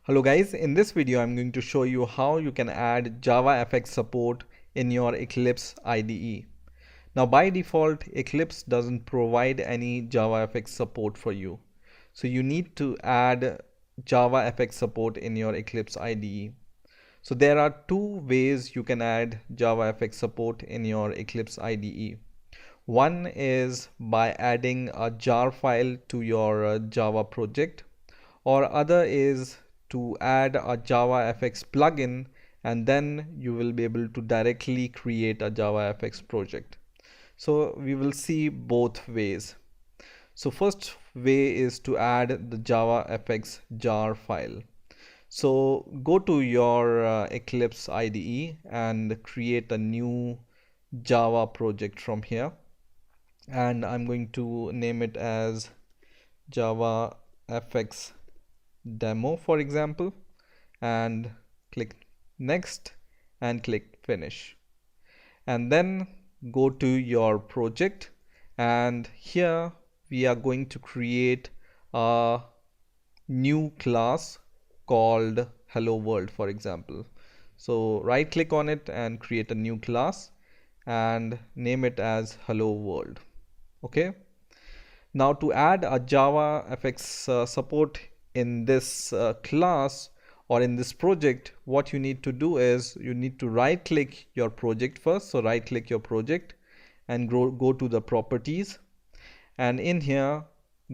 Hello guys, in this video I'm going to show you how you can add JavaFX support in your Eclipse IDE. Now by default, Eclipse doesn't provide any JavaFX support for you. So you need to add JavaFX support in your Eclipse IDE. So there are two ways you can add JavaFX support in your Eclipse IDE. One is by adding a jar file to your Java project, or other is to add a JavaFX plugin, and then you will be able to directly create a JavaFX project. So we will see both ways. So first way is to add the JavaFX jar file. So go to your Eclipse IDE and create a new Java project from here, and I'm going to name it as JavaFX demo, for example, and click next and click finish, and then go to your project, and here we are going to create a new class called hello world, for example. So right click on it and create a new class and name it as hello world. Okay, now to add a JavaFX support in this class or in this project, what you need to do is you need to right click your project first. So right click your project and go to the properties, and in here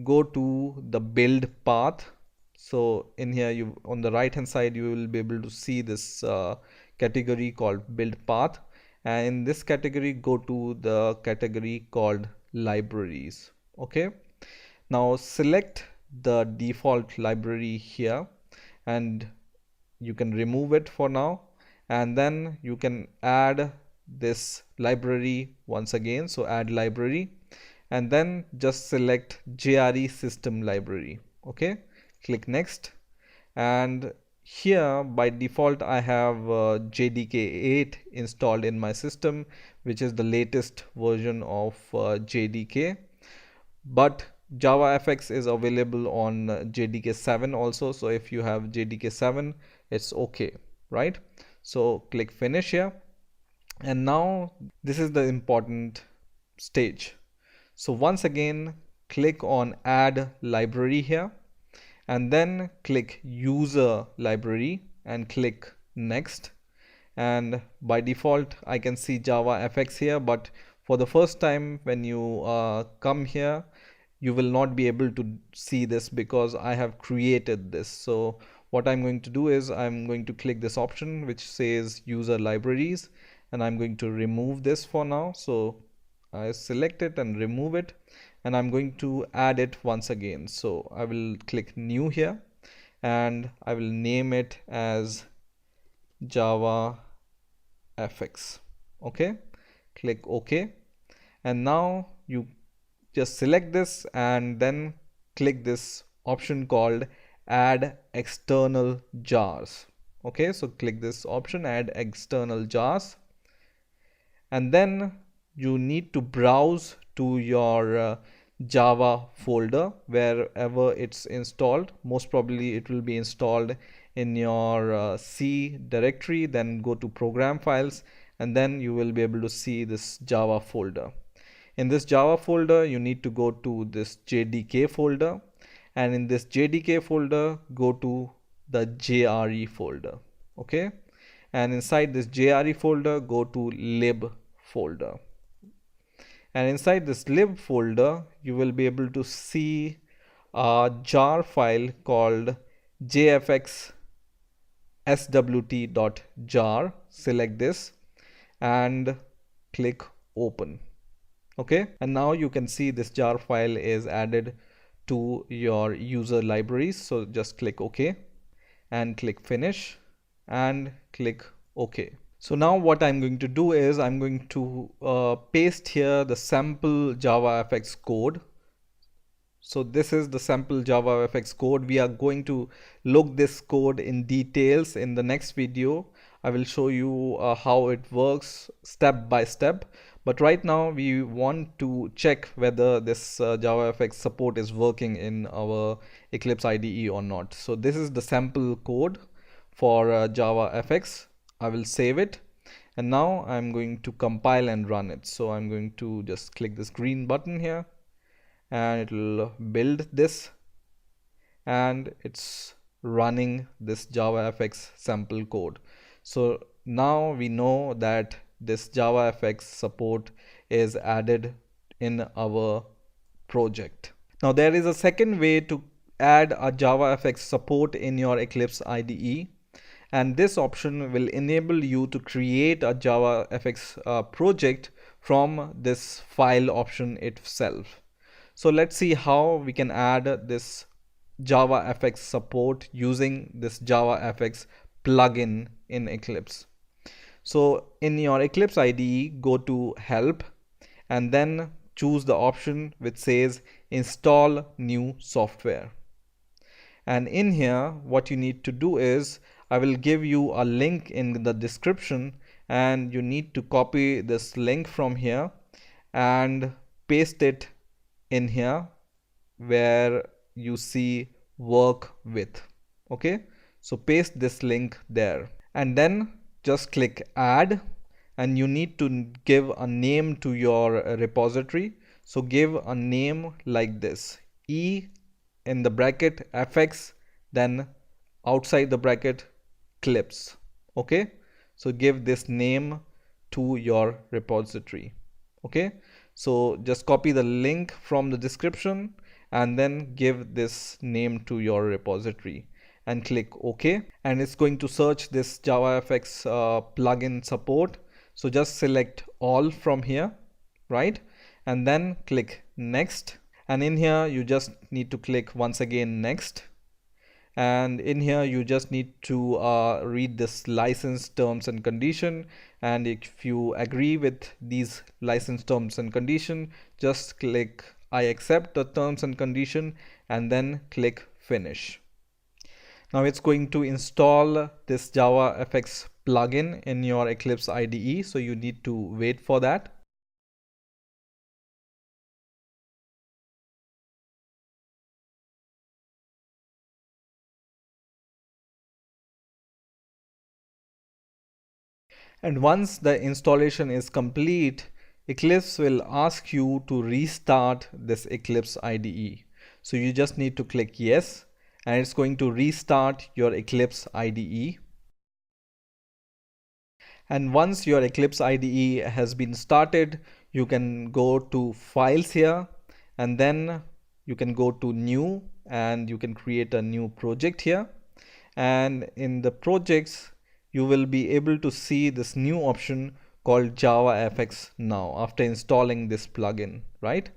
go to the build path. So in here, you on the right hand side, you will be able to see this category called build path, and in this category go to the category called libraries. Okay, now select the default library here, and you can remove it for now, and then you can add this library once again. So add library, and then just select JRE system library. Okay, click next, and here by default I have JDK 8 installed in my system, which is the latest version of JDK, but JavaFX is available on JDK 7 also. So if you have JDK 7, it's okay, right? So click finish here, and now this is the important stage. So once again, click on add library here, and then click user library and click next. And by default I can see JavaFX here, but for the first time when you come here, you will not be able to see this because I have created this. So what I'm going to do is I'm going to click this option which says user libraries, and I'm going to remove this for now. So I select it and remove it, and I'm going to add it once again. So I will click new here, and I will name it as JavaFX. Okay, click OK, and now you just select this and then click this option called add external jars. Okay, so click this option, add external jars, and then you need to browse to your Java folder wherever it's installed. Most probably it will be installed in your C directory. Then go to program files, and then you will be able to see this Java folder. In this Java folder, you need to go to this JDK folder, and in this JDK folder, go to the JRE folder. Okay, and inside this JRE folder, go to lib folder, and inside this lib folder, you will be able to see a jar file called JFX SWT.jar. Select this and click open. Okay, and now you can see this jar file is added to your user libraries. So just click OK and click finish and click OK. So now what I'm going to do is I'm going to paste here the sample JavaFX code. So this is the sample JavaFX code. We are going to look this code in details in the next video. I will show you how it works step by step. But right now we want to check whether this JavaFX support is working in our Eclipse IDE or not. So this is the sample code for JavaFX. I will save it. And now I'm going to compile and run it. So I'm going to just click this green button here and it will build this, and it's running this JavaFX sample code. So now we know that this JavaFX support is added in our project. Now there is a second way to add a JavaFX support in your Eclipse IDE, and this option will enable you to create a JavaFX project from this file option itself. So let's see how we can add this JavaFX support using this JavaFX plugin in Eclipse. So in your Eclipse IDE, go to Help and then choose the option which says Install New Software. And in here, what you need to do is, I will give you a link in the description, and you need to copy this link from here and paste it in here where you see work with. Okay, so paste this link there and then just click add, and you need to give a name to your repository. So give a name like this, E in the bracket fx, then outside the bracket clipse. Okay, so give this name to your repository. Okay, so just copy the link from the description and then give this name to your repository and click OK, and it's going to search this JavaFX plugin support. So just select all from here, right, and then click next, and in here you just need to click once again next, and in here you just need to read this license terms and condition, and if you agree with these license terms and condition, just click I accept the terms and condition and then click finish. Now it's going to install this JavaFX plugin in your Eclipse IDE, so you need to wait for that. And once the installation is complete, Eclipse will ask you to restart this Eclipse IDE. So you just need to click yes, and it's going to restart your Eclipse IDE. And once your Eclipse IDE has been started, you can go to files here, and then you can go to new, and you can create a new project here. And in the projects, you will be able to see this new option called JavaFX now after installing this plugin, right?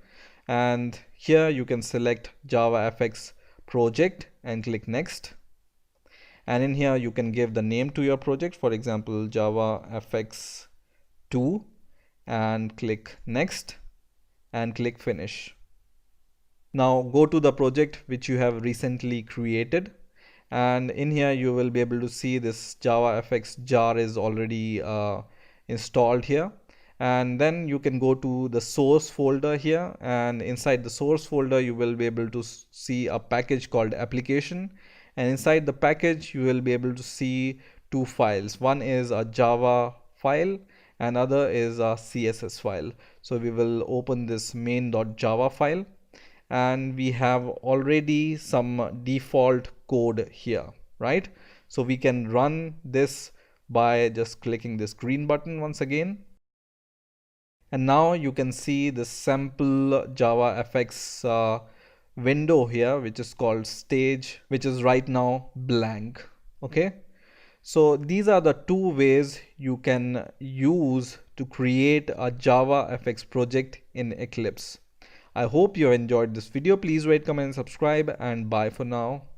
And here you can select JavaFX project and click next. And in here you can give the name to your project, for example JavaFX 2, and click next and click finish. Now go to the project which you have recently created, and in here you will be able to see this JavaFX jar is already installed here. And then you can go to the source folder here, and inside the source folder you will be able to see a package called application, and inside the package you will be able to see two files. One is a Java file and other is a CSS file. So we will open this main.java file, and we have already some default code here, right? So we can run this by just clicking this green button once again. And now you can see the sample JavaFX window here, which is called stage, which is right now blank. Okay, so these are the two ways you can use to create a JavaFX project in Eclipse. I hope you enjoyed this video. Please rate, comment, and subscribe, and bye for now.